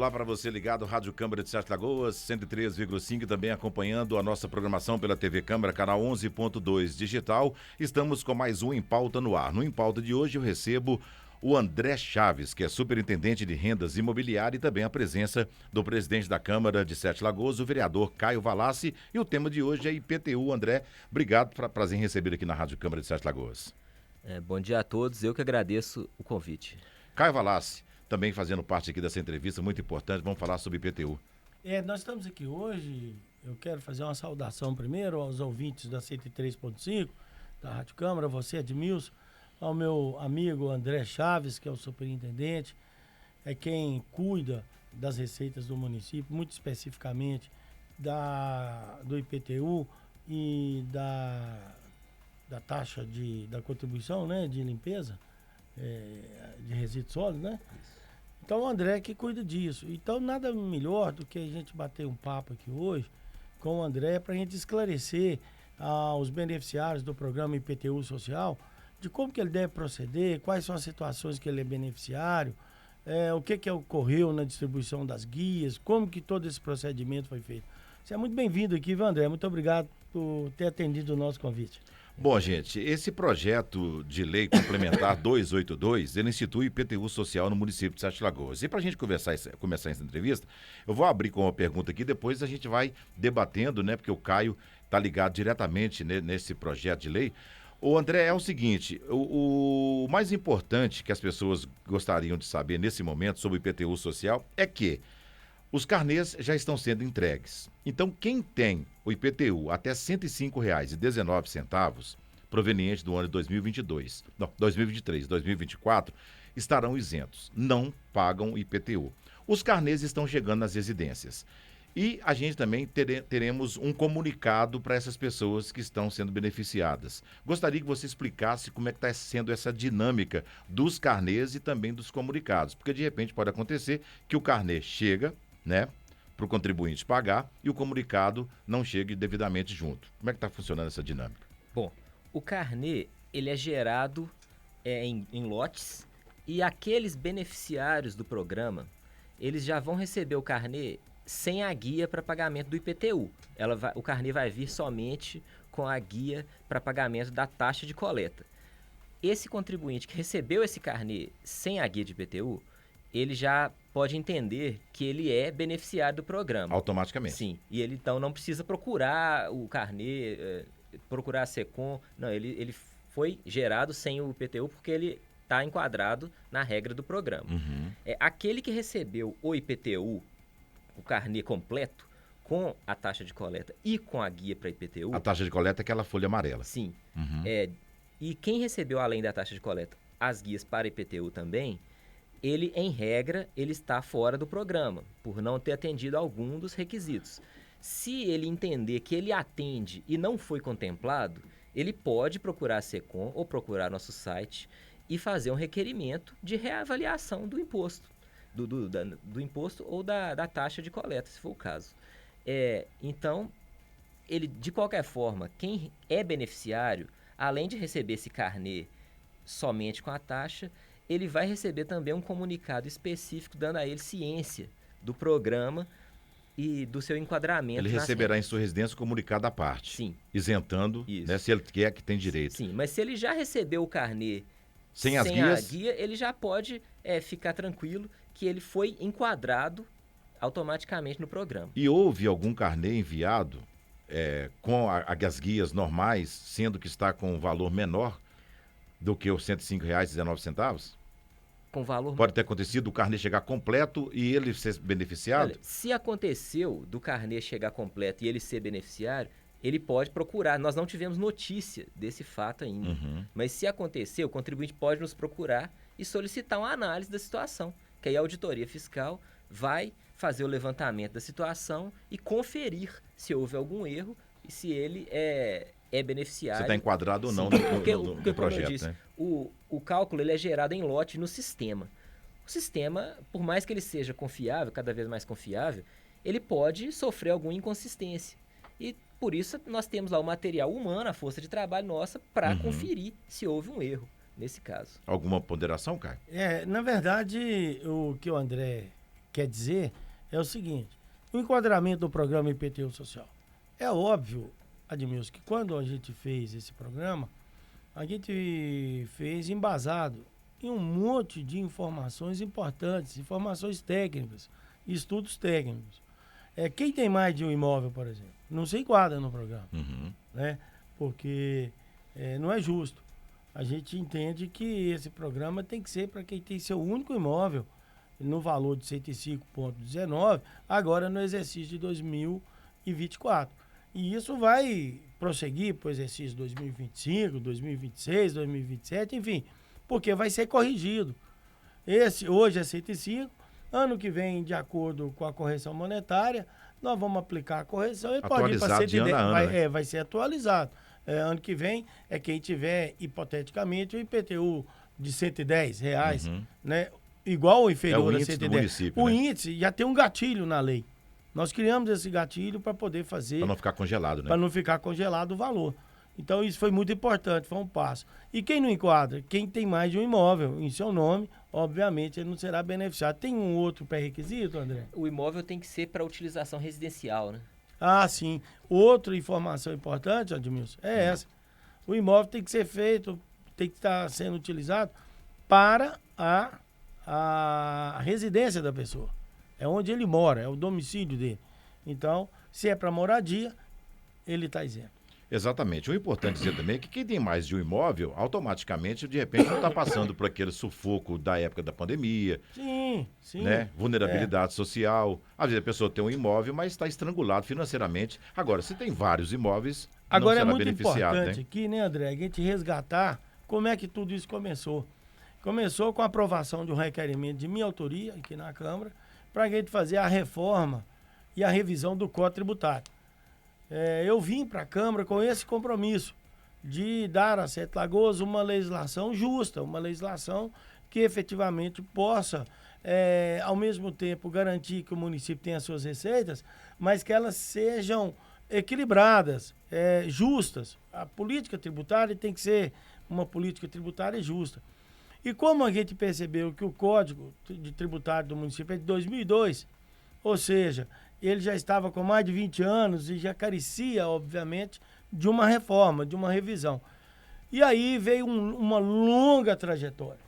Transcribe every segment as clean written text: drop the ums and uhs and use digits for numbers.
Olá para você ligado, Rádio Câmara de Sete Lagoas, 103,5, também acompanhando a nossa programação pela TV Câmara, canal 11.2 digital. Estamos com mais um Em Pauta no ar. No Em Pauta de hoje eu recebo o André Chaves, que é superintendente de rendas imobiliárias, e também a presença do presidente da Câmara de Sete Lagoas, o vereador Caio Valassi. E o tema de hoje é IPTU. André, obrigado, prazer em receber aqui na Rádio Câmara de Sete Lagoas. Bom dia a todos, eu que agradeço o convite. Caio Valassi, também fazendo parte aqui dessa entrevista muito importante, vamos falar sobre IPTU. Nós estamos aqui hoje, eu quero fazer uma saudação primeiro aos ouvintes da 103.5, da Rádio Câmara, você, Edmilson, ao meu amigo André Chaves, que é o superintendente, é quem cuida das receitas do município, muito especificamente do IPTU e da taxa da contribuição, né, de limpeza, de resíduos sólidos, né? Então o André que cuida disso. Então nada melhor do que a gente bater um papo aqui hoje com o André para a gente esclarecer aos beneficiários do programa IPTU Social de como que ele deve proceder, quais são as situações que ele é beneficiário, o que ocorreu na distribuição das guias, como que todo esse procedimento foi feito. Você é muito bem-vindo aqui, viu, André? Muito obrigado por ter atendido o nosso convite. Bom, gente, esse projeto de lei complementar 282, ele institui IPTU social no município de Sete Lagoas. E para a gente começar essa entrevista, eu vou abrir com uma pergunta aqui, depois a gente vai debatendo, né, porque o Caio está ligado diretamente nesse projeto de lei. O André, é o seguinte, o mais importante que as pessoas gostariam de saber nesse momento sobre o IPTU social é que os carnês já estão sendo entregues. Então, quem tem o IPTU até R$ 105,19, proveniente do ano de 2023, 2024, estarão isentos, não pagam IPTU. Os carnês estão chegando nas residências. E a gente também teremos um comunicado para essas pessoas que estão sendo beneficiadas. Gostaria que você explicasse como é que está sendo essa dinâmica dos carnês e também dos comunicados, porque de repente pode acontecer que o carnê chega, né, para o contribuinte pagar e o comunicado não chegue devidamente junto. Como é que está funcionando essa dinâmica? Bom, o carnê, ele é gerado em lotes e aqueles beneficiários do programa, eles já vão receber o carnê sem a guia para pagamento do IPTU. O carnê vai vir somente com a guia para pagamento da taxa de coleta. Esse contribuinte que recebeu esse carnê sem a guia de IPTU, ele já pode entender que ele é beneficiário do programa. Automaticamente. Sim, e ele então não precisa procurar o carnê, procurar a SECOM. Não, ele foi gerado sem o IPTU porque ele está enquadrado na regra do programa. Uhum. Aquele que recebeu o IPTU, o carnê completo, com a taxa de coleta e com a guia para IPTU... A taxa de coleta é aquela folha amarela. Sim. Uhum. E quem recebeu, além da taxa de coleta, as guias para IPTU também, ele, em regra, ele está fora do programa, por não ter atendido algum dos requisitos. Se ele entender que ele atende e não foi contemplado, ele pode procurar a SECOM ou procurar nosso site e fazer um requerimento de reavaliação do imposto. Do imposto ou da taxa de coleta, se for o caso. Então, ele, de qualquer forma, quem é beneficiário, além de receber esse carnê somente com a taxa, ele vai receber também um comunicado específico dando a ele ciência do programa e do seu enquadramento. Ele receberá em sua residência o comunicado à parte. Sim. Isentando, né, se ele quer que tem direito. Sim, mas se ele já recebeu o carnê sem a guias, guia, ele já pode ficar tranquilo que ele foi enquadrado automaticamente no programa. E houve algum carnê enviado com as guias normais, sendo que está com um valor menor do que os R$ 105,19? Com valor... Pode ter acontecido o carnê chegar completo e ele ser beneficiado? Olha, se aconteceu do carnê chegar completo e ele ser beneficiário, ele pode procurar. Nós não tivemos notícia desse fato ainda. Uhum. Mas se acontecer, o contribuinte pode nos procurar e solicitar uma análise da situação. Que aí a auditoria fiscal vai fazer o levantamento da situação e conferir se houve algum erro e se ele é beneficiário. Você está enquadrado ou não no projeto, eu disse, né? O cálculo ele é gerado em lote no sistema. O sistema, por mais que ele seja confiável, cada vez mais confiável, ele pode sofrer alguma inconsistência. E por isso nós temos lá o material humano, a força de trabalho nossa, para conferir se houve um erro nesse caso. Alguma ponderação, Caio? Na verdade, o que o André quer dizer é o seguinte, o enquadramento do programa IPTU Social. É óbvio, Admilson, que quando a gente fez esse programa, a gente fez embasado em um monte de informações importantes, informações técnicas, estudos técnicos. Quem tem mais de um imóvel, por exemplo, não se enquadra no programa, né? Porque não é justo. A gente entende que esse programa tem que ser para quem tem seu único imóvel no valor de 105,19, agora no exercício de 2024. E isso vai prosseguir para o exercício 2025, 2026, 2027, enfim, porque vai ser corrigido. Esse hoje é 105, ano que vem, de acordo com a correção monetária, nós vamos aplicar a correção e pode ir para 110, vai ser atualizado. Ano que vem quem tiver, hipoteticamente, o IPTU de R$110, né? Igual ou inferior a 110. O índice já tem um gatilho na lei. Nós criamos esse gatilho para poder fazer... Para não ficar congelado, né? Para não ficar congelado o valor. Então, isso foi muito importante, foi um passo. E quem não enquadra? Quem tem mais de um imóvel em seu nome, obviamente, ele não será beneficiado. Tem um outro pré-requisito, André? O imóvel tem que ser para utilização residencial, né? Ah, sim. Outra informação importante, Admilson, é essa. O imóvel tem que ser feito, tem que estar sendo utilizado para a residência da pessoa. É onde ele mora, é o domicílio dele. Então, se é para moradia, ele está isento. Exatamente. O importante dizer também é que quem tem mais de um imóvel, automaticamente, de repente, não está passando por aquele sufoco da época da pandemia. Sim. Né? Vulnerabilidade social. Às vezes a pessoa tem um imóvel, mas está estrangulado financeiramente. Agora, se tem vários imóveis, agora não será é muito beneficiado, importante né? aqui, né, André, a gente resgatar como é que tudo isso começou. Começou com a aprovação de um requerimento de minha autoria aqui na Câmara para a gente fazer a reforma e a revisão do Código Tributário. Eu vim para a Câmara com esse compromisso de dar a Sete Lagoas uma legislação justa, uma legislação que efetivamente possa, ao mesmo tempo, garantir que o município tenha suas receitas, mas que elas sejam equilibradas, justas. A política tributária tem que ser uma política tributária justa. E como a gente percebeu que o Código de Tributário do município é de 2002, ou seja, ele já estava com mais de 20 anos e já carecia, obviamente, de uma reforma, de uma revisão. E aí veio uma longa trajetória.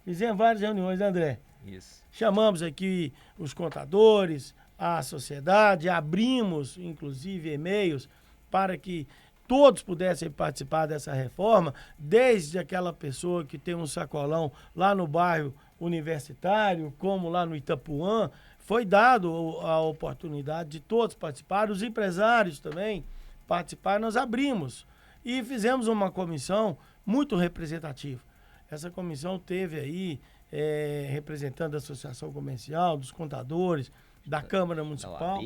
Fizemos várias reuniões, né, André? Isso. Chamamos aqui os contadores, a sociedade, abrimos, inclusive, e-mails para que todos pudessem participar dessa reforma, desde aquela pessoa que tem um sacolão lá no bairro Universitário, como lá no Itapuã. Foi dado a oportunidade de todos participarem, os empresários também participaram. Nós abrimos e fizemos uma comissão muito representativa. Essa comissão teve aí representante da Associação Comercial, dos contadores, da Câmara Municipal,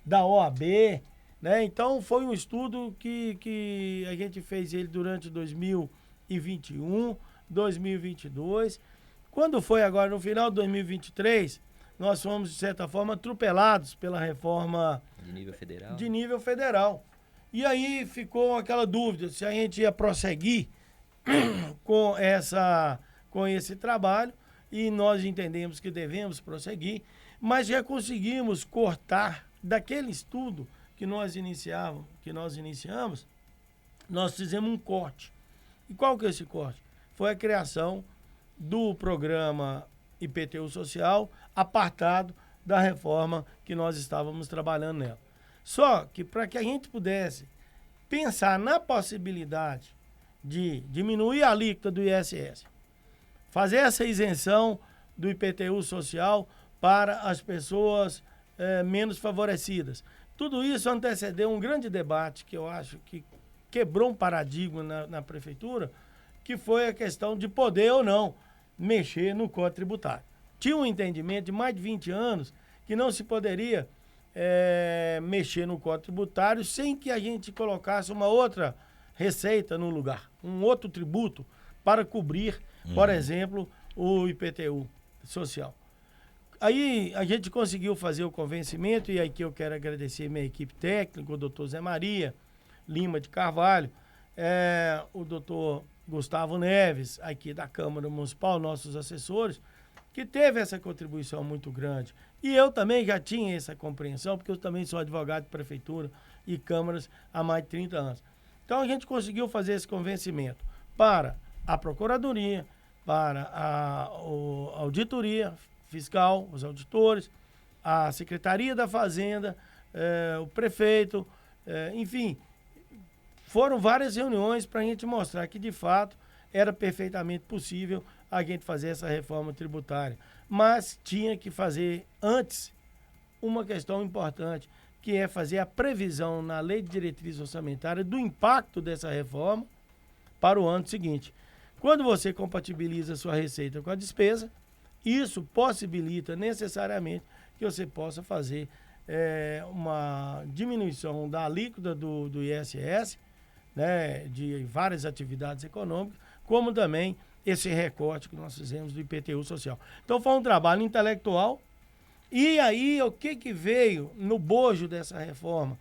da OAB, né? Então foi um estudo que a gente fez ele durante 2021, 2022. Quando foi agora, no final de 2023, nós fomos, de certa forma, atropelados pela reforma de nível federal. E aí ficou aquela dúvida se a gente ia prosseguir com esse trabalho, e nós entendemos que devemos prosseguir, mas já conseguimos cortar daquele estudo que nós iniciamos, nós fizemos um corte. E qual que é esse corte? Foi a criação do programa IPTU Social, apartado da reforma que nós estávamos trabalhando nela. Só que para que a gente pudesse pensar na possibilidade de diminuir a alíquota do ISS, fazer essa isenção do IPTU Social para as pessoas menos favorecidas. Tudo isso antecedeu um grande debate que eu acho que quebrou um paradigma na prefeitura, que foi a questão de poder ou não mexer no Código Tributário. Tinha um entendimento de mais de 20 anos que não se poderia mexer no Código Tributário sem que a gente colocasse uma outra receita no lugar, um outro tributo para cobrir, por exemplo, o IPTU Social. Aí a gente conseguiu fazer o convencimento, e aqui eu quero agradecer minha equipe técnica, o doutor Zé Maria Lima de Carvalho, o doutor Gustavo Neves, aqui da Câmara Municipal, nossos assessores, que teve essa contribuição muito grande. E eu também já tinha essa compreensão, porque eu também sou advogado de prefeitura e câmaras há mais de 30 anos. Então a gente conseguiu fazer esse convencimento para a Procuradoria, para a Auditoria Fiscal, os auditores, a Secretaria da Fazenda, o prefeito, enfim, foram várias reuniões para a gente mostrar que, de fato, era perfeitamente possível a gente fazer essa reforma tributária. Mas tinha que fazer antes uma questão importante, que é fazer a previsão na Lei de Diretriz Orçamentária do impacto dessa reforma para o ano seguinte. Quando você compatibiliza a sua receita com a despesa, isso possibilita necessariamente que você possa fazer uma diminuição da alíquota do ISS, né, de várias atividades econômicas, como também esse recorte que nós fizemos do IPTU social. Então foi um trabalho intelectual. E aí, o que veio no bojo dessa reforma?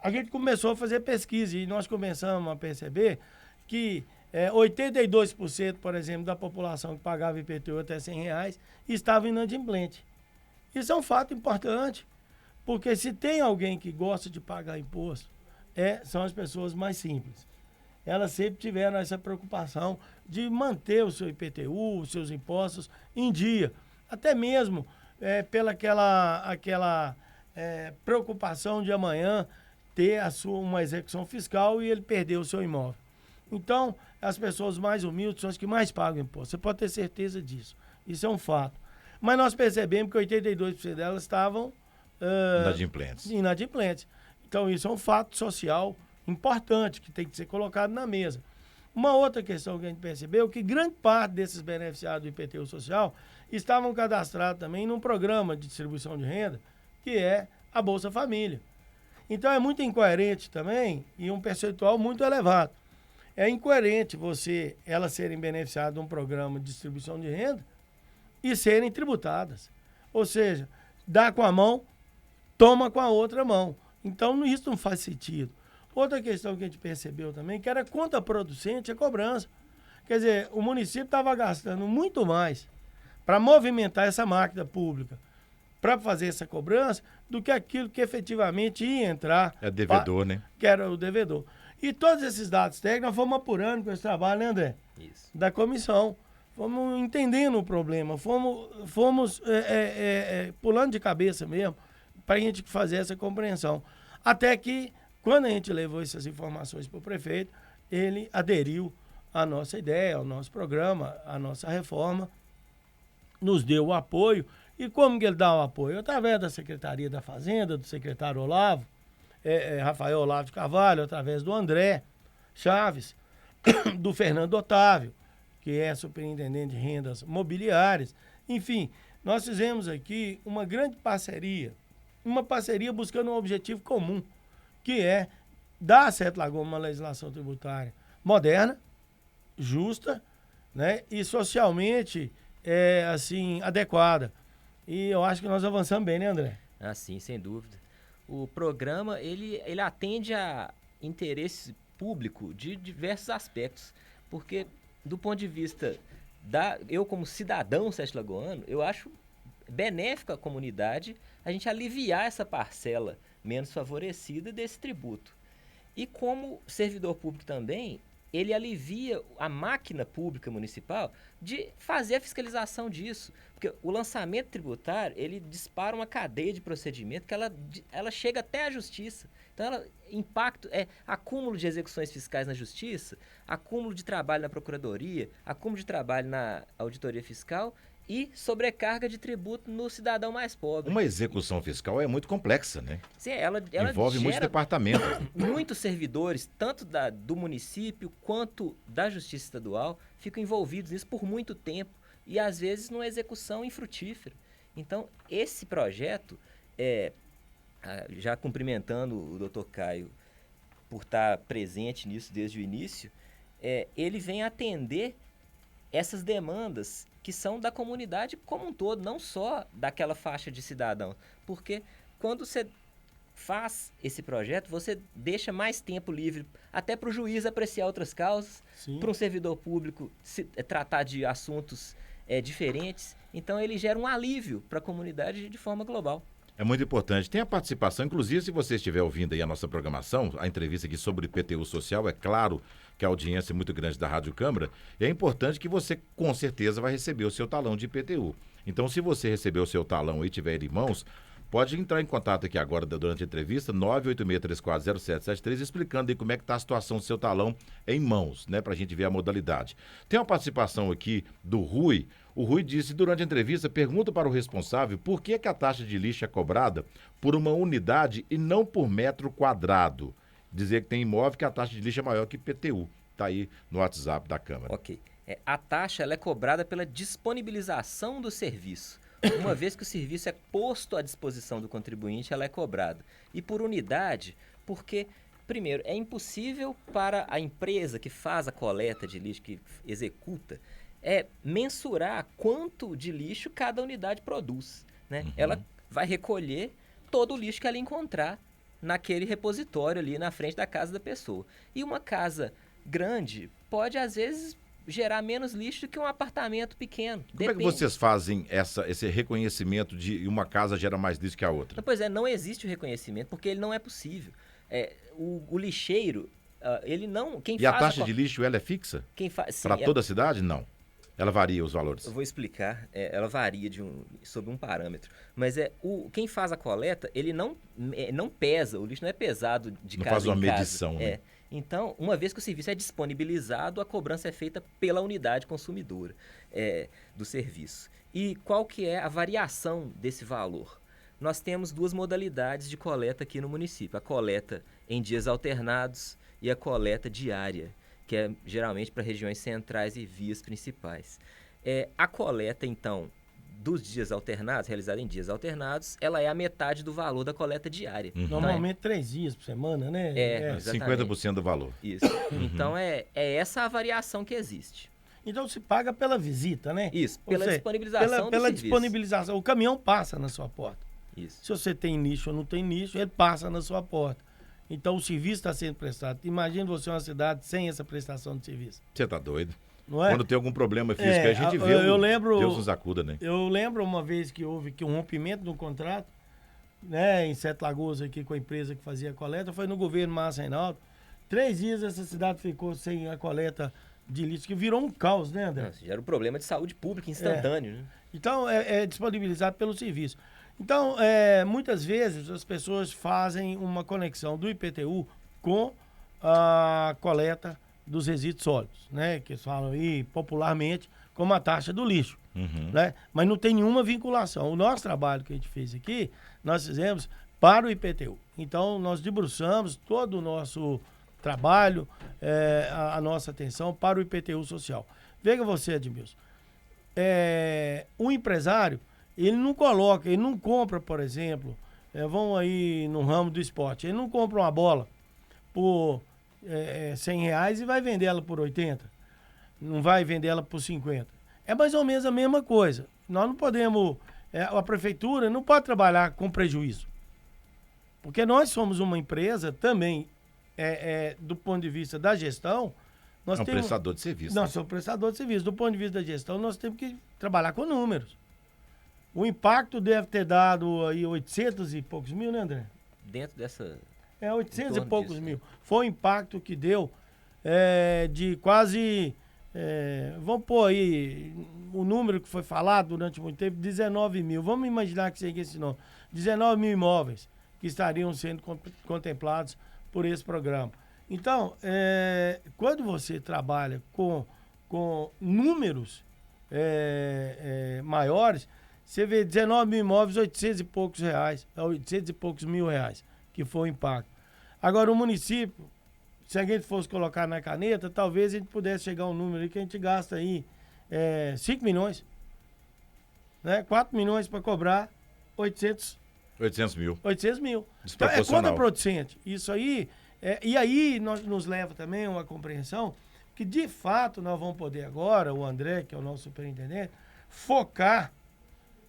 A gente começou a fazer pesquisa e nós começamos a perceber que 82%, por exemplo, da população que pagava IPTU até R$100 estava inadimplente. Isso é um fato importante, porque se tem alguém que gosta de pagar imposto, são as pessoas mais simples. Elas sempre tiveram essa preocupação de manter o seu IPTU, os seus impostos em dia. Até mesmo pela aquela preocupação de amanhã ter uma execução fiscal e ele perder o seu imóvel. Então, as pessoas mais humildes são as que mais pagam imposto. Você pode ter certeza disso. Isso é um fato. Mas nós percebemos que 82% delas estavam inadimplentes. Então, isso é um fato social importante que tem que ser colocado na mesa. Uma outra questão que a gente percebeu é que grande parte desses beneficiados do IPTU social estavam cadastrados também num programa de distribuição de renda, que é a Bolsa Família. Então, é muito incoerente também e um percentual muito elevado. É incoerente elas serem beneficiadas de um programa de distribuição de renda e serem tributadas. Ou seja, dá com a mão, toma com a outra mão. Então, isso não faz sentido. Outra questão que a gente percebeu também, que era contraproducente a cobrança. Quer dizer, o município estava gastando muito mais para movimentar essa máquina pública, para fazer essa cobrança, do que aquilo que efetivamente ia entrar. É devedor, né? Que era o devedor. E todos esses dados técnicos nós fomos apurando com esse trabalho, né, André? Isso. Da comissão. Fomos entendendo o problema, fomos pulando de cabeça mesmo, para a gente fazer essa compreensão. Até que, quando a gente levou essas informações para o prefeito, ele aderiu à nossa ideia, ao nosso programa, à nossa reforma, nos deu o apoio. E como que ele dá o apoio? Através da Secretaria da Fazenda, do secretário Olavo, Rafael Olavo de Carvalho, através do André Chaves, do Fernando Otávio, que é superintendente de rendas mobiliárias. Enfim, nós fizemos aqui uma grande parceria, uma parceria buscando um objetivo comum, que é dar a Sete Lagoas uma legislação tributária moderna, justa, né, e socialmente adequada. E eu acho que nós avançamos bem, né, André? Ah, sim, sem dúvida. O programa, ele atende a interesse público de diversos aspectos, porque do ponto de vista eu como cidadão sete-lagoano, eu acho benéfico à comunidade a gente aliviar essa parcela menos favorecida desse tributo. E como servidor público também, ele alivia a máquina pública municipal de fazer a fiscalização disso. Porque o lançamento tributário, ele dispara uma cadeia de procedimento que ela chega até a justiça. Então, impacto acúmulo de execuções fiscais na justiça, acúmulo de trabalho na procuradoria, acúmulo de trabalho na auditoria fiscal e sobrecarga de tributo no cidadão mais pobre. Uma execução fiscal é muito complexa, né? Sim, ela envolve muitos departamentos. Muitos servidores, tanto do município quanto da Justiça Estadual, ficam envolvidos nisso por muito tempo e, às vezes, numa execução infrutífera. Então, esse projeto, já cumprimentando o doutor Caio por estar presente nisso desde o início, ele vem atender essas demandas que são da comunidade como um todo, não só daquela faixa de cidadão. Porque quando você faz esse projeto, você deixa mais tempo livre até para o juiz apreciar outras causas, para um servidor público tratar de assuntos diferentes. Então, ele gera um alívio para a comunidade de forma global. É muito importante. Tem a participação, inclusive, se você estiver ouvindo aí a nossa programação, a entrevista aqui sobre IPTU social, é claro que a audiência é muito grande da Rádio Câmara, e é importante que você, com certeza, vai receber o seu talão de IPTU. Então, se você receber o seu talão e tiver ele em mãos, pode entrar em contato aqui agora, durante a entrevista, 986340773, explicando aí como é que está a situação do seu talão em mãos, né, para a gente ver a modalidade. Tem uma participação aqui do Rui. O Rui disse, durante a entrevista, pergunta para o responsável por que a taxa de lixo é cobrada por uma unidade e não por metro quadrado. Dizer que tem imóvel que a taxa de lixo é maior que IPTU. Está aí no WhatsApp da Câmara. Ok. A taxa ela é cobrada pela disponibilização do serviço. Uma vez que o serviço é posto à disposição do contribuinte, ela é cobrada. E por unidade, porque, primeiro, é impossível para a empresa que faz a coleta de lixo, que executa, mensurar quanto de lixo cada unidade produz, né? Uhum. Ela vai recolher todo o lixo que ela encontrar naquele repositório ali na frente da casa da pessoa. E uma casa grande pode, às vezes, gerar menos lixo do que um apartamento pequeno. Como é que vocês fazem esse reconhecimento de uma casa gera mais lixo que a outra? Pois é, não existe o reconhecimento porque ele não é possível. O lixeiro, ele não... E a taxa de lixo, ela é fixa? Para toda a cidade? Não. Ela varia os valores. Eu vou explicar. Ela varia sobre um parâmetro. Mas quem faz a coleta, ele não pesa. O lixo não é pesado de não casa faz uma em casa. medição, né? Então, uma vez que o serviço é disponibilizado, a cobrança é feita pela unidade consumidora do serviço. E qual que é a variação desse valor? Nós temos duas modalidades de coleta aqui no município. A coleta em dias alternados e a coleta diária, que é geralmente para regiões centrais e vias principais. A coleta, então, dos dias alternados, realizada em dias alternados, ela é a metade do valor da coleta diária. Uhum. Normalmente 3 dias por semana, né? Exatamente. 50% do valor. Isso. Então, essa a variação que existe. Então se paga pela visita, né? Isso, pela disponibilização pela disponibilização. O caminhão passa na sua porta. Isso. Se você tem lixo ou não tem lixo, ele passa na sua porta. Então o serviço está sendo prestado. Imagina você uma cidade sem essa prestação de serviço. Você tá doido? Não é? Quando tem algum problema físico, a gente vê Deus nos acuda, né? Eu lembro uma vez que houve um rompimento no contrato, né, em Sete Lagoas aqui com a empresa que fazia a coleta, foi no governo Márcio Reinaldo. 3 dias essa cidade ficou sem a coleta de lixo, que virou um caos, né, André? Gera um problema de saúde pública instantâneo, né? Então, é disponibilizado pelo serviço. Então, muitas vezes as pessoas fazem uma conexão do IPTU com a coleta dos resíduos sólidos, né? Que eles falam aí popularmente como a taxa do lixo, né? Mas não tem nenhuma vinculação. O nosso trabalho que a gente fez aqui, nós fizemos para o IPTU. Então, nós debruçamos todo o nosso trabalho, a nossa atenção para o IPTU social. Veja você, Edmilson, o empresário, ele não coloca, ele não compra, por exemplo, vamos aí no ramo do esporte, ele não compra uma bola por R$100 e vai vender ela por 80, não vai vender ela por 50. É mais ou menos a mesma coisa. Nós não podemos, a prefeitura não pode trabalhar com prejuízo, porque nós somos uma empresa também, do ponto de vista da gestão, nós temos prestador de serviço. Nós somos prestador de serviço. Do ponto de vista da gestão, nós temos que trabalhar com números. O impacto deve ter dado aí 800 e poucos mil, né, André? Dentro dessa... 800 e poucos mil. Foi o impacto que deu de quase... vamos pôr aí o número que foi falado durante muito tempo, 19 mil. Vamos imaginar que seja esse nome. 19 mil imóveis que estariam sendo contemplados por esse programa. Então, quando você trabalha com números maiores, você vê 19 mil imóveis, 800 e poucos reais, 800 e poucos mil reais, que foi o impacto. Agora, o município, se a gente fosse colocar na caneta, talvez a gente pudesse chegar a um número aí que a gente gasta aí 5 milhões, né? 4 milhões para cobrar 800 mil. 800 mil. Então, contraproducente. Isso aí, e aí nos leva também a uma compreensão que, de fato, nós vamos poder agora, o André, que é o nosso superintendente, focar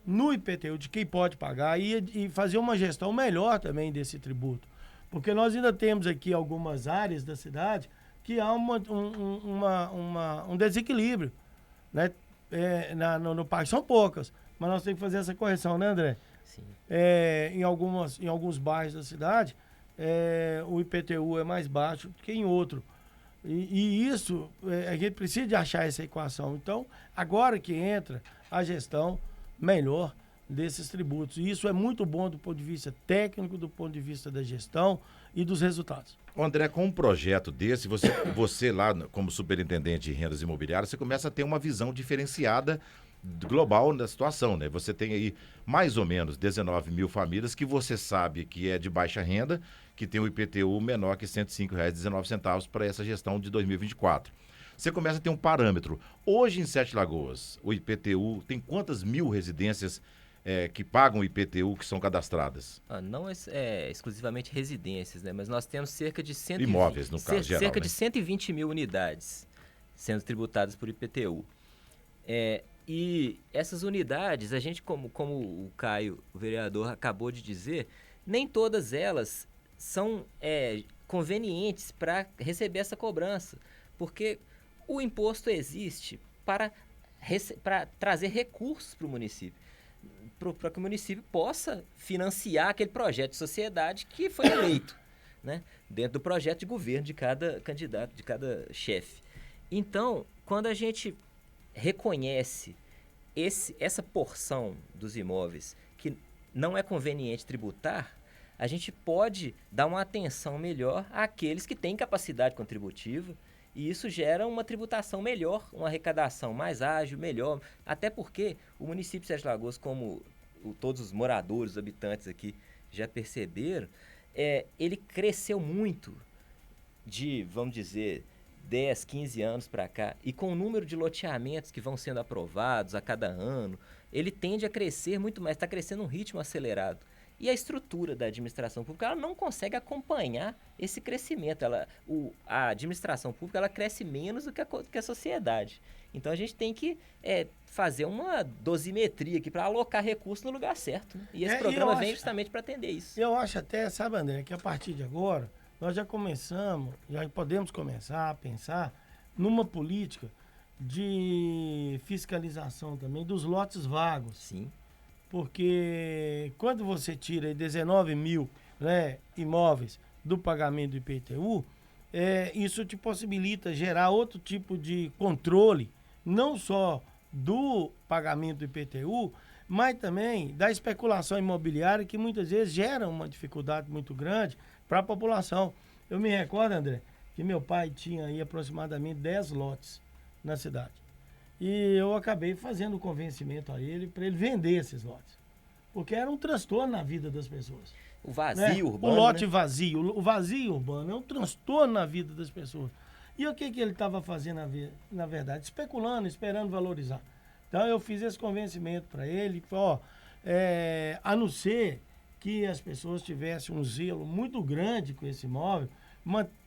no IPTU de quem pode pagar e fazer uma gestão melhor também desse tributo. Porque nós ainda temos aqui algumas áreas da cidade que há um desequilíbrio, né? no parque. São poucas, mas nós temos que fazer essa correção, né, André? Sim. Em alguns bairros da cidade, o IPTU é mais baixo que em outro. E isso, a gente precisa de achar essa equação. Então, agora que entra a gestão melhor desses tributos. E isso é muito bom do ponto de vista técnico, do ponto de vista da gestão e dos resultados. André, com um projeto desse, você lá como superintendente de rendas imobiliárias, você começa a ter uma visão diferenciada global da situação, né? Você tem aí mais ou menos 19 mil famílias que você sabe que é de baixa renda, que tem o IPTU menor que R$ 105,19 para essa gestão de 2024. Você começa a ter um parâmetro. Hoje em Sete Lagoas, o IPTU tem quantas mil residências que pagam IPTU que são cadastradas? Não exclusivamente residências, né? Mas nós temos cerca de 120, imóveis, no caso geral, cerca né? de 120 mil unidades sendo tributadas por IPTU. E essas unidades, a gente, como o Caio, o vereador, acabou de dizer, nem todas elas são convenientes para receber essa cobrança, porque o imposto existe para trazer recursos para o município, para que o município possa financiar aquele projeto de sociedade que foi eleito, né, dentro do projeto de governo de cada candidato, de cada chefe. Então, quando a gente reconhece essa porção dos imóveis que não é conveniente tributar, a gente pode dar uma atenção melhor àqueles que têm capacidade contributiva, e isso gera uma tributação melhor, uma arrecadação mais ágil, melhor, até porque o município de Sete Lagoas, como todos os moradores, os habitantes aqui já perceberam, ele cresceu muito de, vamos dizer, 10, 15 anos para cá, e com o número de loteamentos que vão sendo aprovados a cada ano, ele tende a crescer muito mais, está crescendo um ritmo acelerado. E a estrutura da administração pública, ela não consegue acompanhar esse crescimento. A administração pública, ela cresce menos do que a sociedade. Então, a gente tem que fazer uma dosimetria aqui para alocar recursos no lugar certo, né? E esse programa vem justamente para atender isso. Eu acho até, sabe, André, que a partir de agora, nós já podemos começar a pensar numa política de fiscalização também dos lotes vagos. Sim. Porque quando você tira 19 mil, né, imóveis do pagamento do IPTU, isso te possibilita gerar outro tipo de controle, não só do pagamento do IPTU, mas também da especulação imobiliária, que muitas vezes gera uma dificuldade muito grande para a população. Eu me recordo, André, que meu pai tinha aí aproximadamente 10 lotes na cidade. E eu acabei fazendo o convencimento a ele para ele vender esses lotes. Porque era um transtorno na vida das pessoas. O vazio urbano. O lote, né? Vazio. O vazio urbano é um transtorno na vida das pessoas. E o que ele estava fazendo, na verdade? Especulando, esperando valorizar. Então eu fiz esse convencimento para ele, a não ser que as pessoas tivessem um zelo muito grande com esse imóvel,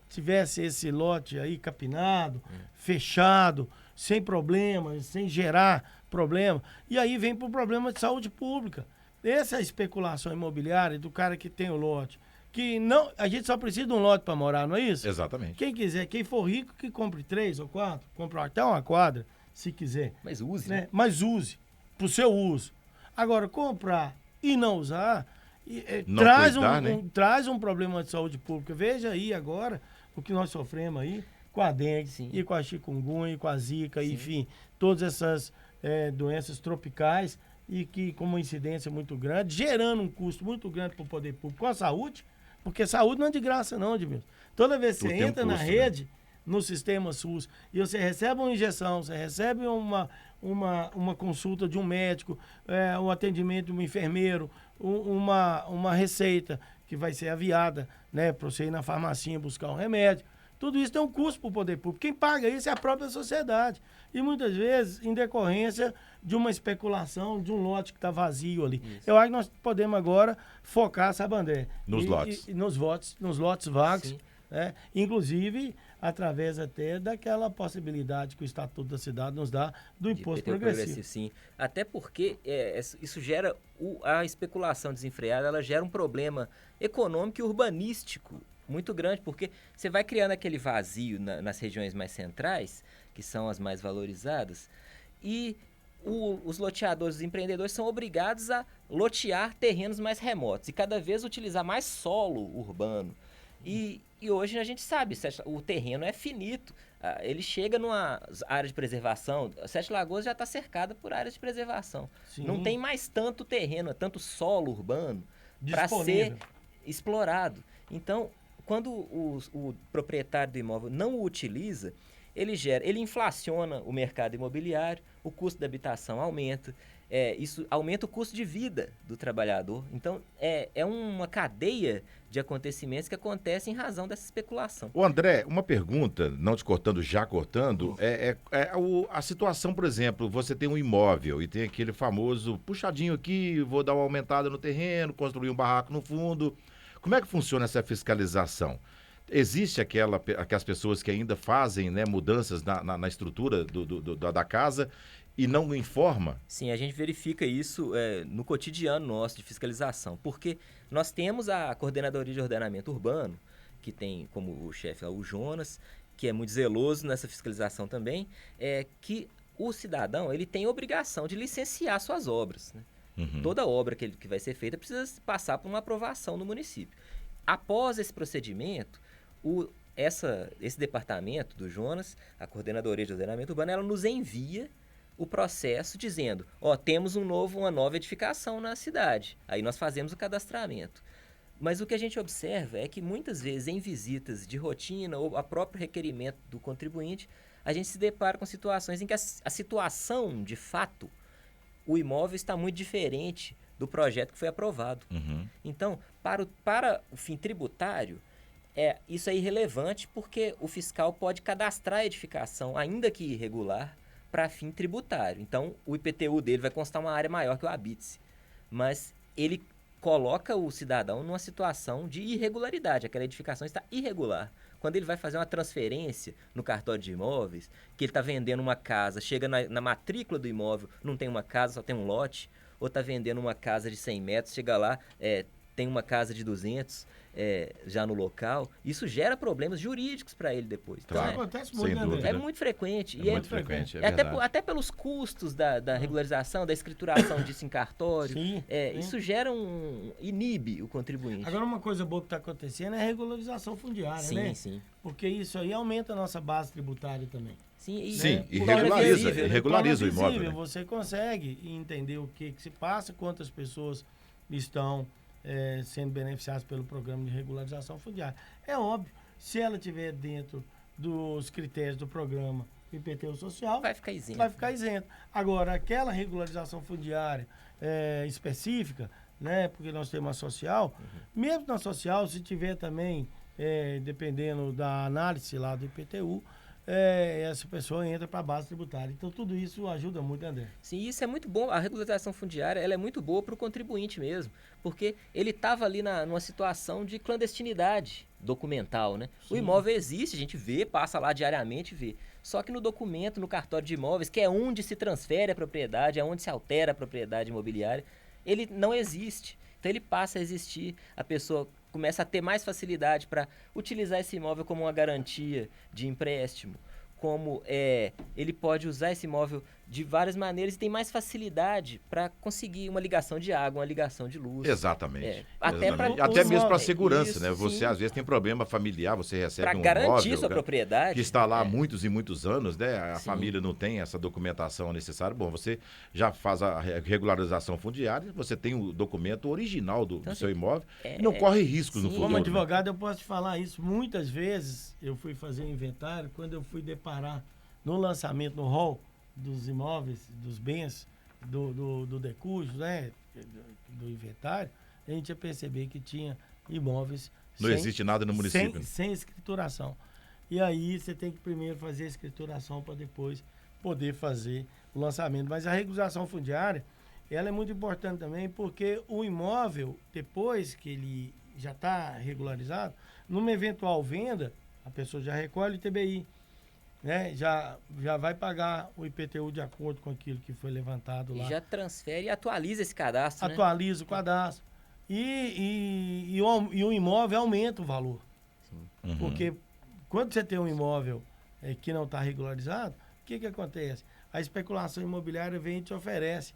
tivesse esse lote aí capinado, fechado, sem problemas, sem gerar problema. E aí vem para o problema de saúde pública. Essa especulação imobiliária do cara que tem o lote, que não, a gente só precisa de um lote para morar, não é isso? Exatamente. Quem quiser, quem for rico, que compre 3 ou 4, compre até uma quadra, se quiser. Mas use, né? Mas use, para o seu uso. Agora, comprar e não usar, não traz um problema de saúde pública. Veja aí agora o que nós sofremos aí com a dengue, Sim. E com a chikungunya, e com a zika, Sim. Enfim, todas essas doenças tropicais e que com uma incidência muito grande, gerando um custo muito grande para o poder público com a saúde, porque saúde não é de graça não, Edmilson. Toda vez que você entra na rede, né? No sistema SUS, e você recebe uma injeção, você recebe uma consulta de um médico, um atendimento de um enfermeiro, uma receita que vai ser aviada, né, para você ir na farmacinha buscar um remédio. Tudo isso tem um custo para o poder público. Quem paga isso é a própria sociedade. E muitas vezes em decorrência de uma especulação, de um lote que está vazio ali. Isso. Eu acho que nós podemos agora focar, sabe, André? Nos lotes. Nos lotes vagos. Sim. Né? Inclusive, através até daquela possibilidade que o Estatuto da Cidade nos dá do imposto progressivo. Sim. Até porque isso gera, a especulação desenfreada, ela gera um problema econômico e urbanístico muito grande, porque você vai criando aquele vazio nas regiões mais centrais, que são as mais valorizadas, e os loteadores, os empreendedores são obrigados a lotear terrenos mais remotos e cada vez utilizar mais solo urbano. E hoje a gente sabe, o terreno é finito. Ele chega numa área de preservação, Sete Lagoas já está cercada por áreas de preservação. Sim. Não tem mais tanto terreno, tanto solo urbano para ser Disponível. explorado. Então, quando o proprietário do imóvel não o utiliza, ele inflaciona o mercado imobiliário, o custo da habitação aumenta, isso aumenta o custo de vida do trabalhador. Então, é uma cadeia de acontecimentos que acontece em razão dessa especulação. O André, uma pergunta, não te cortando, já cortando, a situação, por exemplo, você tem um imóvel e tem aquele famoso puxadinho aqui, vou dar uma aumentada no terreno, construir um barraco no fundo. Como é que funciona essa fiscalização? Existe aquelas pessoas que ainda fazem, né, mudanças na estrutura da casa e não informa? Sim, a gente verifica isso no cotidiano nosso de fiscalização, porque nós temos a Coordenadoria de Ordenamento Urbano, que tem como o chefe o Jonas, que é muito zeloso nessa fiscalização também, que o cidadão ele tem obrigação de licenciar suas obras, né? Uhum. Toda obra que vai ser feita precisa passar por uma aprovação no município. Após esse procedimento, esse departamento do Jonas, a Coordenadoria de Ordenamento Urbano, ela nos envia o processo dizendo, temos uma nova edificação na cidade. Aí nós fazemos o cadastramento. Mas o que a gente observa é que muitas vezes em visitas de rotina ou a próprio requerimento do contribuinte, a gente se depara com situações em que a situação, de fato, o imóvel está muito diferente do projeto que foi aprovado. Uhum. Então, para o fim tributário, isso é irrelevante porque o fiscal pode cadastrar a edificação, ainda que irregular, para fim tributário. Então, o IPTU dele vai constar uma área maior que o habite-se. Mas ele coloca o cidadão numa situação de irregularidade. Aquela edificação está irregular. Quando ele vai fazer uma transferência no cartório de imóveis, que ele está vendendo uma casa, chega na matrícula do imóvel, não tem uma casa, só tem um lote, ou está vendendo uma casa de 100 metros, chega lá, tem uma casa de 200 já no local, isso gera problemas jurídicos para ele depois. Então, Claro. Acontece Sem muito, né, dúvida. André? é muito frequente. É muito frequente, é até, verdade. até pelos custos da regularização, da escrituração disso em cartório. Sim, sim. Isso gera inibe o contribuinte. Agora, uma coisa boa que está acontecendo é a regularização fundiária, sim, né? sim. Porque isso aí aumenta a nossa base tributária também. Sim, Sim, e e torna regulariza, visível, né? regulariza o Torna imóvel. visível, Né? Você consegue entender o que se passa, quantas pessoas estão sendo beneficiadas pelo programa de regularização fundiária. É óbvio, se ela estiver dentro dos critérios do programa IPTU social, Vai ficar isento. vai ficar isento. Agora, aquela regularização fundiária específica, né, porque nós temos a social, mesmo na social, se tiver também, dependendo da análise lá do IPTU, essa pessoa entra para a base tributária. Então, tudo isso ajuda muito, André. Sim, isso é muito bom. A regularização fundiária ela é muito boa para o contribuinte mesmo, porque ele estava ali numa situação de clandestinidade documental, né? O Sim. imóvel existe, a gente vê, passa lá diariamente e vê. Só que no documento, no cartório de imóveis, que é onde se transfere a propriedade, é onde se altera a propriedade imobiliária, ele não existe. Então ele passa a existir, a pessoa começa a ter mais facilidade para utilizar esse imóvel como uma garantia de empréstimo, como ele pode usar esse imóvel de várias maneiras e tem mais facilidade para conseguir uma ligação de água, uma ligação de luz. Exatamente. Até Exatamente. pra- Até mesmo para isso, segurança, né? Você sim. às vezes tem problema familiar, você recebe Para um garantir imóvel, sua né, propriedade. que está lá há muitos e muitos anos, né? A Sim. família não tem essa documentação necessária. Bom, você já faz a regularização fundiária, você tem o documento original do Então, seu assim, imóvel e não corre riscos no sim. futuro. Como né? advogado, eu posso te falar isso. Muitas vezes eu fui fazer um inventário, quando eu fui deparar no lançamento, no hall dos imóveis, dos bens, do decurso, né? Do inventário, a gente ia perceber que tinha imóveis Não existe nada no município. sem escrituração. E aí você tem que primeiro fazer a escrituração para depois poder fazer o lançamento. Mas a regularização fundiária, ela é muito importante também porque o imóvel, depois que ele já está regularizado, numa eventual venda, a pessoa já recolhe o TBI, né? Já vai pagar o IPTU de acordo com aquilo que foi levantado E lá. já transfere e atualiza esse cadastro, né? Atualiza o cadastro. E o imóvel aumenta o valor. Uhum. Porque quando você tem um imóvel que não está regularizado, o que acontece? a especulação imobiliária vem e te oferece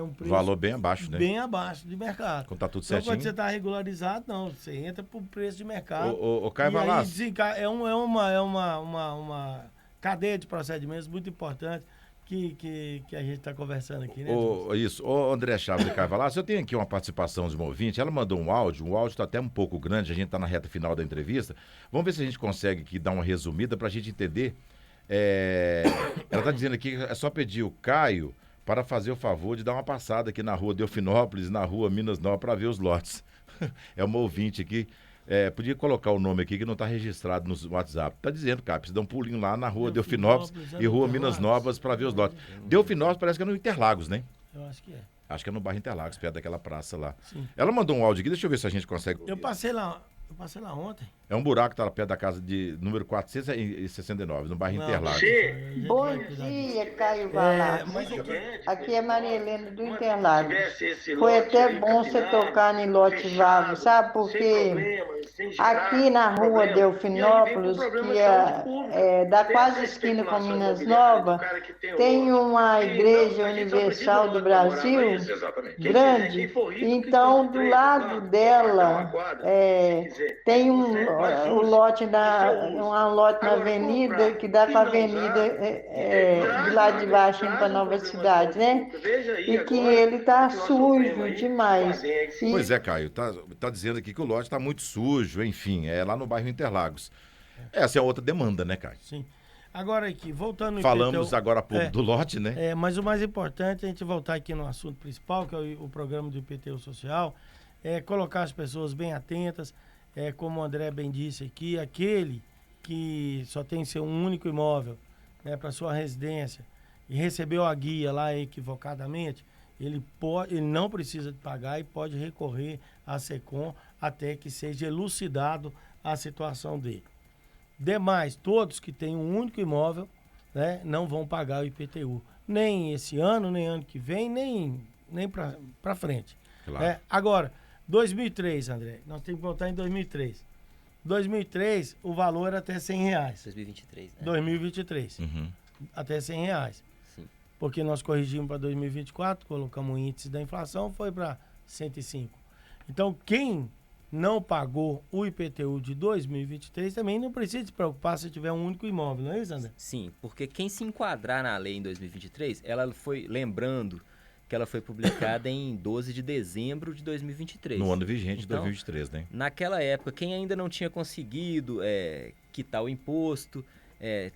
um preço Valor bem abaixo, né? bem abaixo de mercado. Quando tá tudo Então, certinho. quando você está regularizado, não. Você entra por preço de mercado. O Caio e aí Valassi. é uma cadeia de procedimentos muito importante que a gente está conversando aqui, né? Isso. Ô, André Chaves e Caio Valassi, eu tenho aqui uma participação de uma ouvinte. Ela mandou um áudio. O áudio está até um pouco grande. A gente está na reta final da entrevista. Vamos ver se a gente consegue aqui dar uma resumida para a gente entender. Ela está dizendo aqui que é só pedir o Caio para fazer o favor de dar uma passada aqui na rua Delfinópolis, na rua Minas Novas, para ver os lotes. É uma ouvinte aqui. Podia colocar o nome aqui que não está registrado no WhatsApp. Está dizendo, cara, precisa dar um pulinho lá na rua Delfinópolis e rua Minas Novas para ver os lotes. Delfinópolis parece que é no Interlagos, né? Eu acho que é. Acho que é no bairro Interlagos, perto daquela praça lá. Sim. Ela mandou um áudio aqui, deixa eu ver se a gente consegue. Eu passei lá ontem. É um buraco que está perto da casa de número 469, no bairro Não, Interlagos. Bom dia, Caio Valassi. Mas Aqui é Maria Helena do Interlagos. Foi até bom você tocar em lote vago, sabe? Porque aqui na rua Delfinópolis, que dá quase esquina com Minas Novas, tem uma igreja universal do Brasil grande. Então, do lado dela, tem um lote na avenida, que dá com a avenida de lá de baixo indo para Nova Cidade, né? E que ele tá sujo demais. Pois é, Caio, tá dizendo aqui que o lote está muito sujo, enfim, é lá no bairro Interlagos. Essa é outra demanda, né, Caio? Sim. Agora aqui, voltando ao Falamos IPTU, agora há pouco do lote, né? mas o mais importante é a gente voltar aqui no assunto principal, que é o programa do IPTU Social, colocar as pessoas bem atentas, como o André bem disse aqui, aquele que só tem seu único imóvel, né, para sua residência e recebeu a guia lá equivocadamente, ele não precisa de pagar e pode recorrer à SECOM até que seja elucidado a situação dele. Demais, todos que têm um único imóvel, né, não vão pagar o IPTU. Nem esse ano, nem ano que vem, nem para frente. Claro. Agora, 2003, André, nós temos que voltar em 2003. 2003, o valor era até R$100. 2023, né? 2023, até R$100. Sim. Porque nós corrigimos para 2024, colocamos o índice da inflação, foi para 105. Então, quem não pagou o IPTU de 2023 também não precisa se preocupar se tiver um único imóvel, não é isso, André? Sim, porque quem se enquadrar na lei em 2023, ela foi, lembrando que ela foi publicada em 12 de dezembro de 2023. No ano vigente de Então, 2023, né? Naquela época, quem ainda não tinha conseguido quitar o imposto,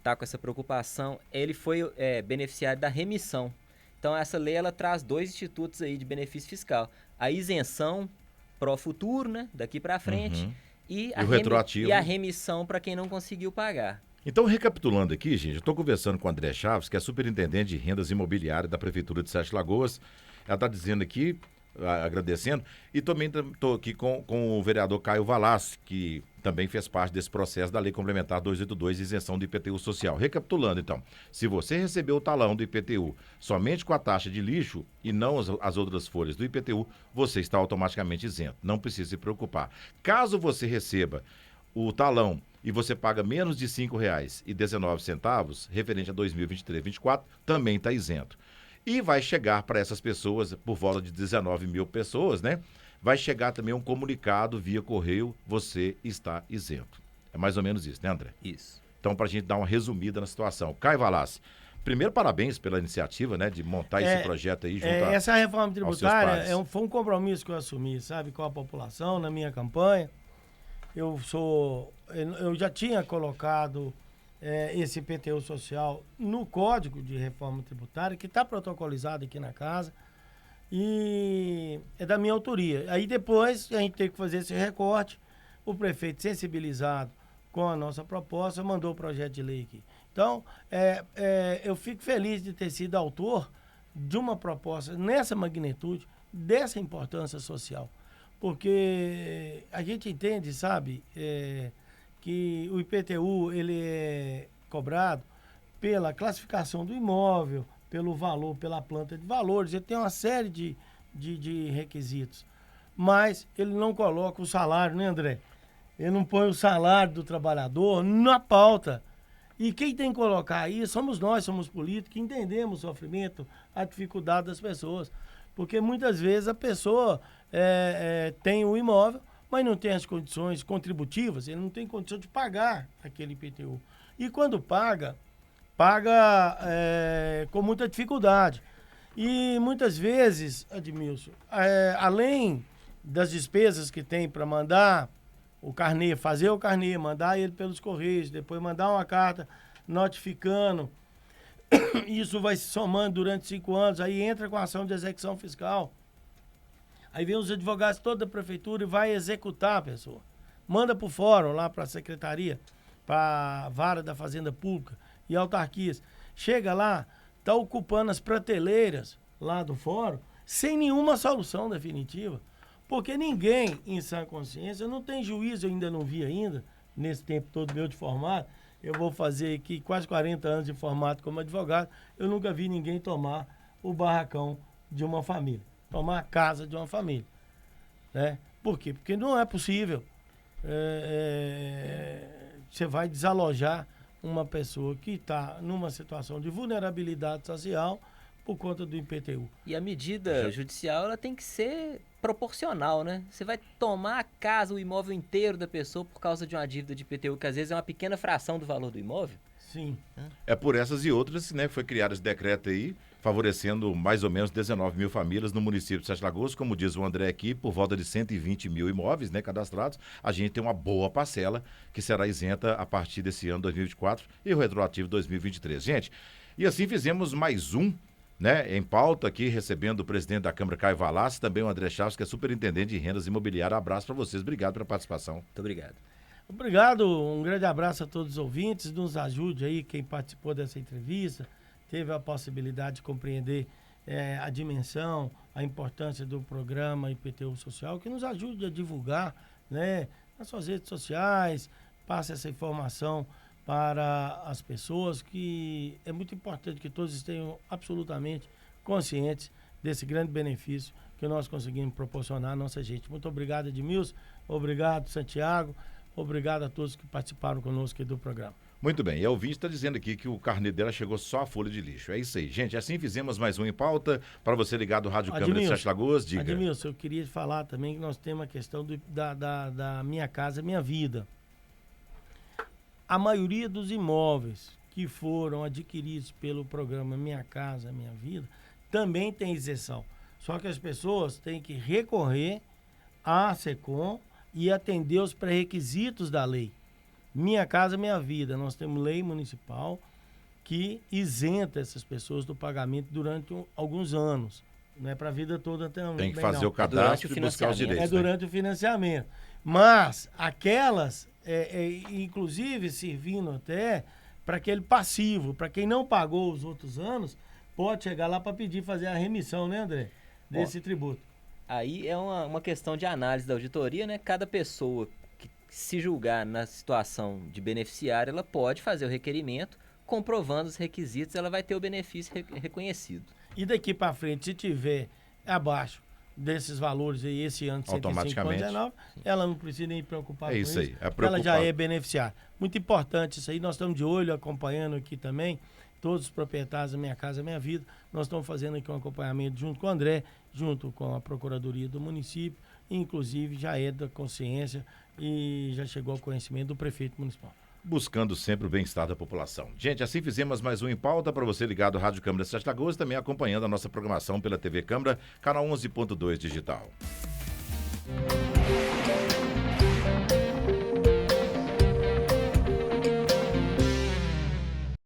tá com essa preocupação, ele foi beneficiário da remissão. Então, essa lei ela traz dois institutos aí de benefício fiscal. A isenção pro futuro, né, daqui para frente, e o retroativo. E a remissão para quem não conseguiu pagar. Então, recapitulando aqui, gente, eu estou conversando com o André Chaves, que é superintendente de rendas imobiliárias da Prefeitura de Sete Lagoas. Ela está dizendo aqui, agradecendo, e também estou aqui com o vereador Caio Valassi, que também fez parte desse processo da Lei Complementar 282, isenção do IPTU social. Recapitulando, então, se você recebeu o talão do IPTU somente com a taxa de lixo e não as outras folhas do IPTU, você está automaticamente isento. Não precisa se preocupar. Caso você receba o talão e você paga menos de R$ 5,19, referente a 2023-24, também está isento. E vai chegar para essas pessoas, por volta de 19 mil pessoas, né? Vai chegar também um comunicado via correio, você está isento. É mais ou menos isso, né, André? Isso. Então, para a gente dar uma resumida na situação. Caio Valassi, primeiro, parabéns pela iniciativa, né, de montar esse projeto aí junto essa reforma tributária foi um compromisso que eu assumi, sabe, com a população na minha campanha. Eu já tinha colocado esse IPTU social no Código de Reforma Tributária, que está protocolizado aqui na casa, e é da minha autoria. Aí depois a gente teve que fazer esse recorte, o prefeito sensibilizado com a nossa proposta, mandou o projeto de lei aqui. Então, eu fico feliz de ter sido autor de uma proposta nessa magnitude, dessa importância social, porque a gente entende, sabe, que o IPTU ele é cobrado pela classificação do imóvel, pelo valor, pela planta de valores, ele tem uma série de requisitos, mas ele não coloca o salário, né, André? Ele não põe o salário do trabalhador na pauta. E quem tem que colocar aí somos nós, somos políticos, que entendemos o sofrimento, a dificuldade das pessoas. Porque muitas vezes a pessoa tem o imóvel, mas não tem as condições contributivas, ele não tem condição de pagar aquele IPTU. E quando paga com muita dificuldade. E muitas vezes, Admilson, além das despesas que tem para mandar o carnê, fazer o carnê, mandar ele pelos correios, depois mandar uma carta notificando, isso vai se somando durante 5 anos, aí entra com a ação de execução fiscal. Aí vem os advogados toda da prefeitura e vai executar a pessoa. Manda para o fórum, lá para a secretaria, para a vara da Fazenda Pública e autarquias. Chega lá, está ocupando as prateleiras lá do fórum sem nenhuma solução definitiva. Porque ninguém, em sã consciência, não tem juízo, eu ainda não vi ainda, nesse tempo todo meu de formado, eu vou fazer aqui quase 40 anos de formato como advogado, eu nunca vi ninguém tomar o barracão de uma família, tomar a casa de uma família. Né? Por quê? Porque não é possível. Você vai desalojar uma pessoa que está numa situação de vulnerabilidade social por conta do IPTU. E a medida judicial ela tem que ser proporcional, né? Você vai tomar a casa, o imóvel inteiro da pessoa por causa de uma dívida de IPTU, que às vezes é uma pequena fração do valor do imóvel? Sim. É por essas e outras, né, que foi criado esse decreto aí, favorecendo mais ou menos 19 mil famílias no município de Sete Lagoas, como diz o André aqui, por volta de 120 mil imóveis, né, cadastrados. A gente tem uma boa parcela que será isenta a partir desse ano 2024 e o retroativo 2023. Gente, e assim fizemos mais um, né, em pauta aqui, recebendo o presidente da Câmara, Caio Valassi, também o André Chaves, que é superintendente de rendas imobiliárias. Abraço para vocês, obrigado pela participação. Muito obrigado. Obrigado, um grande abraço a todos os ouvintes, nos ajude aí, quem participou dessa entrevista, teve a possibilidade de compreender a dimensão, a importância do programa IPTU Social, que nos ajude a divulgar, né, nas suas redes sociais, passe essa informação para as pessoas, que é muito importante que todos estejam absolutamente conscientes desse grande benefício que nós conseguimos proporcionar à nossa gente. Muito obrigado, Edmilson, obrigado, Santiago, obrigado a todos que participaram conosco aqui do programa. Muito bem, e a ouvinte está dizendo aqui que o carnê dela chegou só a folha de lixo. É isso aí, gente, assim fizemos mais um Em Pauta, para você ligado ao Rádio Câmara de Sete Lagoas, diga. Admilson, eu queria falar também que nós temos a questão da Minha Casa Minha Vida. A maioria dos imóveis que foram adquiridos pelo programa Minha Casa Minha Vida também tem isenção. Só que as pessoas têm que recorrer à SECOM e atender os pré-requisitos da lei. Minha Casa Minha Vida. Nós temos lei municipal que isenta essas pessoas do pagamento durante alguns anos. Não é para a vida toda também. Tem que fazer o cadastro e buscar os direitos. É durante o financiamento. Mas aquelas, inclusive servindo até para aquele passivo, para quem não pagou os outros anos, pode chegar lá para pedir fazer a remissão, né, André? Desse tributo. Aí é uma questão de análise da auditoria, né? Cada pessoa que se julgar na situação de beneficiário, ela pode fazer o requerimento, comprovando os requisitos, ela vai ter o benefício reconhecido. E daqui para frente, se tiver abaixo desses valores aí, esse ano de 105,19, ela não precisa nem preocupar com isso. Aí, ela já é beneficiária. Muito importante isso aí, nós estamos de olho, acompanhando aqui também, todos os proprietários da Minha Casa Minha Vida. Nós estamos fazendo aqui um acompanhamento junto com o André, junto com a Procuradoria do município, inclusive já é da consciência e já chegou ao conhecimento do prefeito municipal. Buscando sempre o bem-estar da população. Gente, assim fizemos mais um Em Pauta para você ligado à Rádio Câmara de Sete Lagoas, também acompanhando a nossa programação pela TV Câmara, canal 11.2 digital.